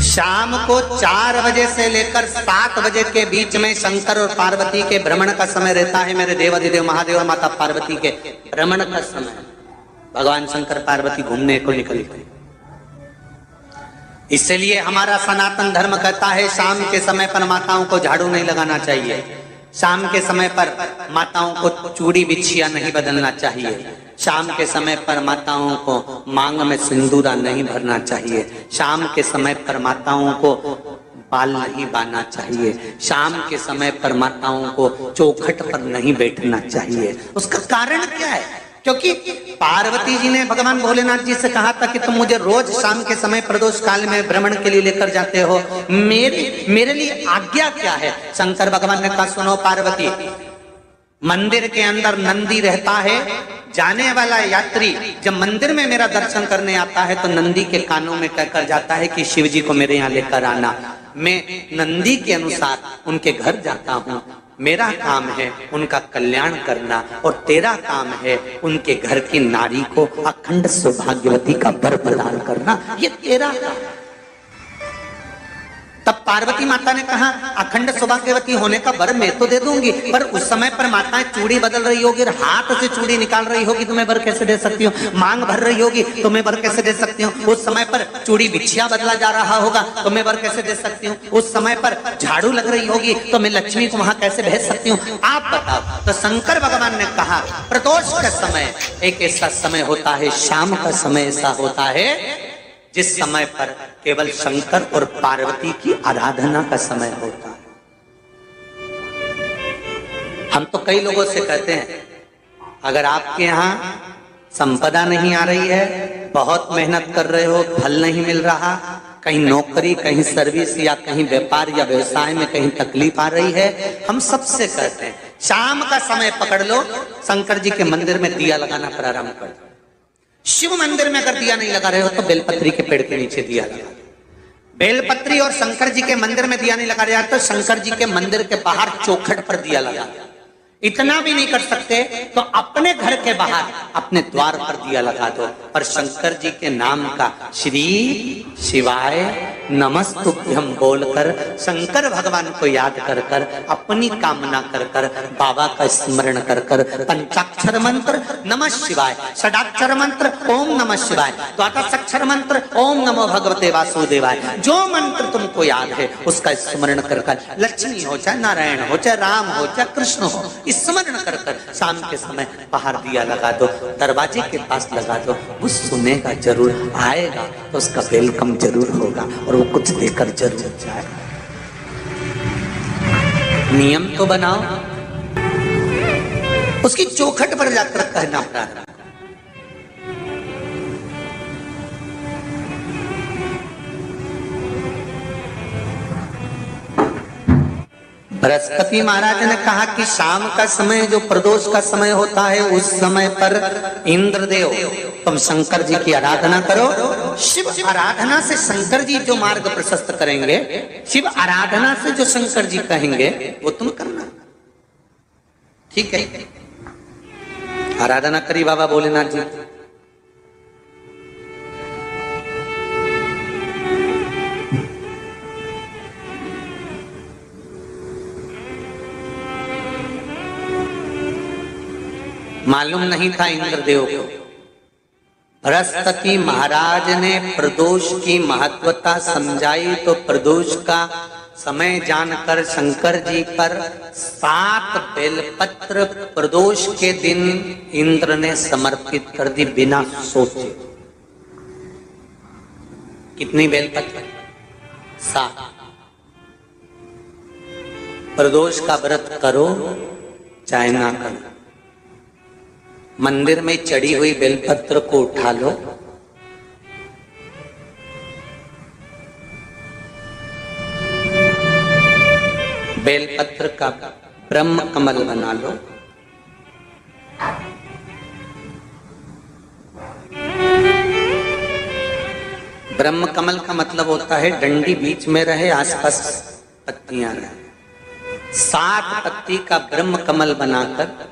शाम को 4 बजे से लेकर 7 बजे के बीच में शंकर और पार्वती के भ्रमण का समय रहता है। मेरे देवाधिदेव महादेव और माता पार्वती के भ्रमण का समय, भगवान शंकर पार्वती घूमने को निकले। इसलिए हमारा सनातन धर्म कहता है शाम के समय पर माताओं को झाड़ू नहीं लगाना चाहिए, शाम के समय पर माताओं को चूड़ी बिछिया नहीं बदलना चाहिए, शाम के समय पर माताओं को मांग में सिंदूरा नहीं भरना चाहिए, शाम के समय पर माताओं को बाल नहीं बांधना चाहिए, शाम के समय पर माताओं को चौखट पर नहीं बैठना चाहिए। उसका कारण क्या है? क्योंकि पार्वती जी ने भगवान भोलेनाथ जी से कहा था कि तुम मुझे रोज शाम के समय प्रदोष काल में भ्रमण के लिए लेकर जाते हो, मेरे लिए आज्ञा क्या है? शंकर भगवान ने कहा सुनो पार्वती, मंदिर के अंदर नंदी रहता है, जाने वाला यात्री जब मंदिर में मेरा दर्शन करने आता है तो नंदी के कानों में कहकर जाता है कि शिव जी को मेरे यहाँ लेकर आना। मैं नंदी के अनुसार उनके घर जाता हूँ, मेरा काम है उनका कल्याण करना और तेरा काम है उनके घर की नारी को अखंड सौभाग्यवती का वर प्रदान करना, ये तेरा काम। तब पार्वती माता ने कहा अखंड सौभाग्यवती होने का वर मैं तो दे दूंगी, पर उस समय पर माताएं चूड़ी बदल रही होगी, हाथ से चूड़ी निकाल रही होगी तो मैं वर कैसे दे सकती हूँ? मांग भर रही होगी तो मैं वर कैसे दे सकती हूँ? उस समय पर चूड़ी बिछिया बदला जा रहा होगा तो मैं वर कैसे दे सकती हूँ? उस समय पर झाड़ू लग रही होगी तो मैं लक्ष्मी को वहां कैसे भेज सकती हूँ? आप बताओ। तो शंकर भगवान ने कहा प्रदोष का समय एक ऐसा समय होता है, शाम का समय ऐसा होता है जिस समय पर केवल शंकर और पार्वती की आराधना का समय होता है। हम तो कई लोगों से कहते हैं अगर आपके यहाँ संपदा नहीं आ रही है, बहुत मेहनत कर रहे हो, फल नहीं मिल रहा, कहीं नौकरी, कहीं सर्विस या कहीं व्यापार या व्यवसाय में कहीं तकलीफ आ रही है, हम सबसे कहते हैं शाम का समय पकड़ लो, शंकर जी के मंदिर में दिया लगाना प्रारंभ कर दो। शिव मंदिर में अगर दिया नहीं लगा रहे हो तो बेलपत्री के पेड़ के नीचे दिया लगा। बेलपत्री और शंकर जी के मंदिर में दिया नहीं लगा रहा तो शंकर जी के मंदिर के बाहर चौखट पर दिया लगा। इतना भी नहीं कर सकते तो अपने घर के बाहर अपने द्वार पर दिया लगा दो और शंकर जी के नाम का श्री शिवाय नमस्तुभ्यम बोलकर शंकर भगवान को याद कर कर अपनी कामना कर कर बाबा का स्मरण कर कर पंचाक्षर मंत्र नमः शिवाय, षडाक्षर मंत्र ओम नमः शिवाय, द्वादशाक्षर मंत्र ओम नमो भगवते वासुदेवाय, जो मंत्र तुमको याद है उसका स्मरण कर कर लक्ष्मी हो चाहे नारायण हो चाहे राम हो चाहे कृष्ण हो स्मरण कर कर शाम के समय बाहर दिया लगा दो, दरवाजे के पास लगा दो। वो सुनेगा जरूर, आएगा तो उसका वेलकम जरूर होगा और वो कुछ देकर जरूर जाएगा। नियम तो बनाओ, उसकी चौखट पर जाकर कहना प्रारंभ। बृहस्पति महाराज ने कहा कि शाम का समय जो प्रदोष का समय होता है उस समय पर इंद्रदेव तुम शंकर जी की आराधना करो। शिव आराधना से शंकर जी जो मार्ग प्रशस्त करेंगे, शिव आराधना से जो शंकर जी कहेंगे वो तुम करना। ठीक है, आराधना करी बाबा भोलेनाथ जी। मालूम नहीं था इंद्रदेव को। बृहस्पति महाराज ने प्रदोष की महत्वता समझाई तो प्रदोष का समय जानकर शंकर जी पर 7 बेलपत्र प्रदोष के दिन इंद्र ने समर्पित कर दी बिना सोचे। कितनी बेलपत्र? 7। प्रदोष का व्रत करो चाहे ना करो, मंदिर में चढ़ी हुई बेलपत्र को उठा लो, बेलपत्र का ब्रह्म कमल बना लो, ब्रह्म कमल का मतलब होता है डंडी बीच में रहे, आसपास पत्तियां रहे। 7 पत्ती का ब्रह्म कमल बनाकर,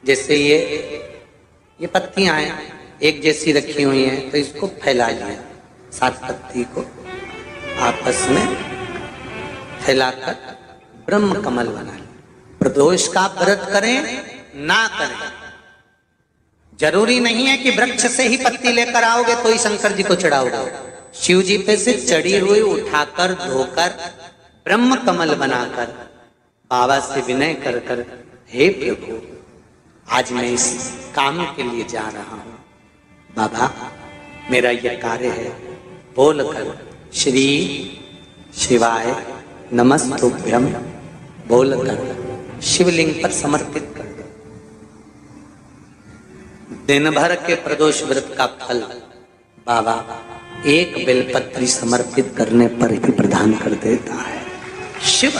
जैसे ये पत्तियां हैं एक जैसी रखी हुई हैं तो इसको फैला लिया 7 पत्ती को, आपस में फैलाकर ब्रह्म कमल बना लें। प्रदोष का व्रत करें ना करें, जरूरी नहीं है कि वृक्ष से ही पत्ती लेकर आओगे तो ही शंकर जी को चढ़ाओगे। शिव जी पे से चढ़ी हुई उठाकर धोकर ब्रह्म कमल बनाकर बाबा से विनय कर कर, हे प्रभु आज मैं इस काम के लिए जा रहा हूं, बाबा मेरा यह कार्य है, बोलकर श्री शिवाय नमस्तुभ्यम बोलकर शिवलिंग पर समर्पित कर दो। दिन भर के प्रदोष व्रत का फल बाबा एक बेलपत्री समर्पित करने पर ही प्रदान कर देता है। शिव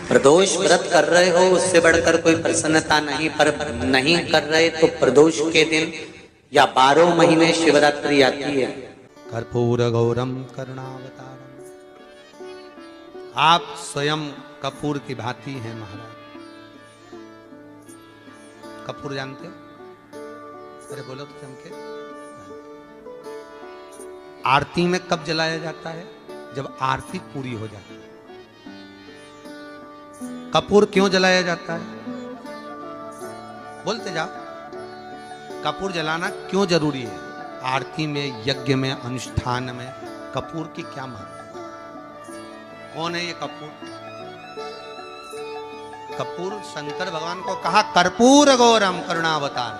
प्रदोष व्रत कर रहे हो उससे बढ़कर कोई प्रसन्नता नहीं, पर नहीं कर रहे तो प्रदोष के दिन या 12 महीने शिवरात्रि आती है। कर्पूर गौरम करुणावतारम, आप स्वयं कपूर की भांति हैं महाराज। कपूर जानते हो? अरे बोलो तो चमके। आरती में कब जलाया जाता है? जब आरती पूरी हो जाती है। कपूर क्यों जलाया जाता है? बोलते जाओ। कपूर जलाना क्यों जरूरी है? आरती में, यज्ञ में, अनुष्ठान में कपूर की क्या महत्व है? कौन है ये कपूर? कपूर शंकर भगवान को कहा कर्पूर गौरम करुणावतार।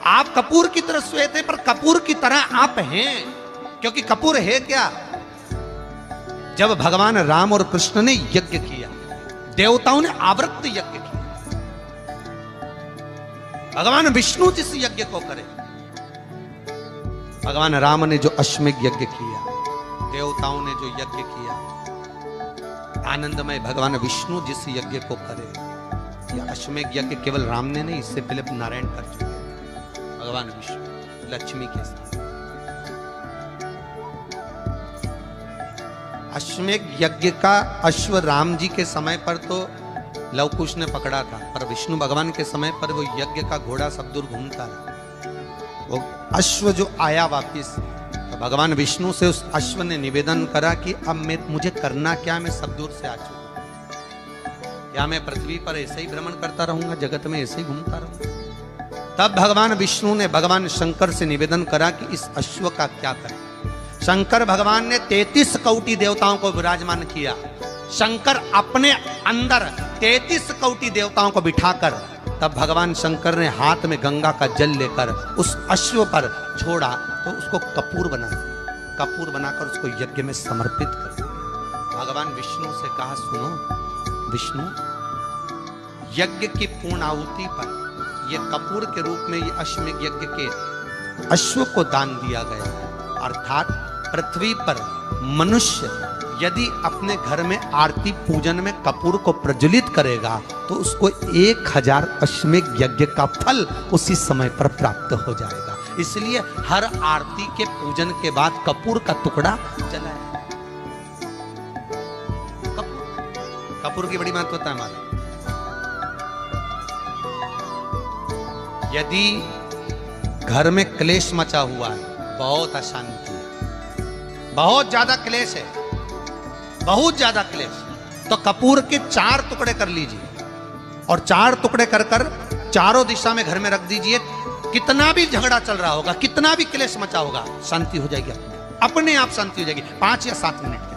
आप कपूर की तरह श्वेत है, पर कपूर की तरह आप हैं, क्योंकि कपूर है क्या? जब भगवान राम और कृष्ण ने यज्ञ किया, देवताओं ने आवृत्त यज्ञ किया। भगवान विष्णु जिस यज्ञ को करे, भगवान राम ने जो अश्वमेध यज्ञ किया, देवताओं ने जो यज्ञ किया, आनंदमय भगवान विष्णु जिस यज्ञ को करे, यह अश्वमेध यज्ञ केवल राम ने नहीं, इससे पहले नारायण कर चुके थे। भगवान विष्णु लक्ष्मी के साथ अश्वमेध यज्ञ का अश्व राम जी के समय पर तो लवकुश ने पकड़ा था, पर विष्णु भगवान के समय पर वो यज्ञ का घोड़ा सब दूर घूमता रहा। वो अश्व जो आया वापिस, तो भगवान विष्णु से उस अश्व ने निवेदन करा कि अब मुझे करना क्या, मैं सब दूर से आ चुका, या मैं पृथ्वी पर ऐसे ही भ्रमण करता रहूंगा, जगत में ऐसे ही घूमता रहूंगा। तब भगवान विष्णु ने भगवान शंकर से निवेदन करा कि इस अश्व का क्या करें। शंकर भगवान ने 33 कोटि देवताओं को विराजमान किया। शंकर अपने अंदर 33 कोटि देवताओं को बिठाकर, तब भगवान शंकर ने हाथ में गंगा का जल लेकर उस अश्व पर छोड़ा, तो उसको कपूर बना दिया। कपूर बनाकर उसको यज्ञ में समर्पित कर दिया। भगवान विष्णु से कहा, सुनो विष्णु, यज्ञ की पूर्ण आहुति पर ये कपूर के रूप में ये अश्वमेध यज्ञ के अश्व को दान दिया गया। अर्थात पृथ्वी पर मनुष्य यदि अपने घर में आरती पूजन में कपूर को प्रज्वलित करेगा तो उसको 1000 अश्वमेध यज्ञ का फल उसी समय पर प्राप्त हो जाएगा। इसलिए हर आरती के पूजन के बाद कपूर का टुकड़ा जलाया। कपूर की बड़ी महत्वता है हमारे। यदि घर में क्लेश मचा हुआ है, बहुत अशांति है, बहुत ज्यादा क्लेश है, बहुत ज्यादा क्लेश, तो कपूर के 4 टुकड़े कर लीजिए और 4 टुकड़े कर कर चारों दिशा में घर में रख दीजिए। कितना भी झगड़ा चल रहा होगा, कितना भी क्लेश मचा होगा, शांति हो जाएगी, अपने आप शांति हो जाएगी। 5 या 7 मिनट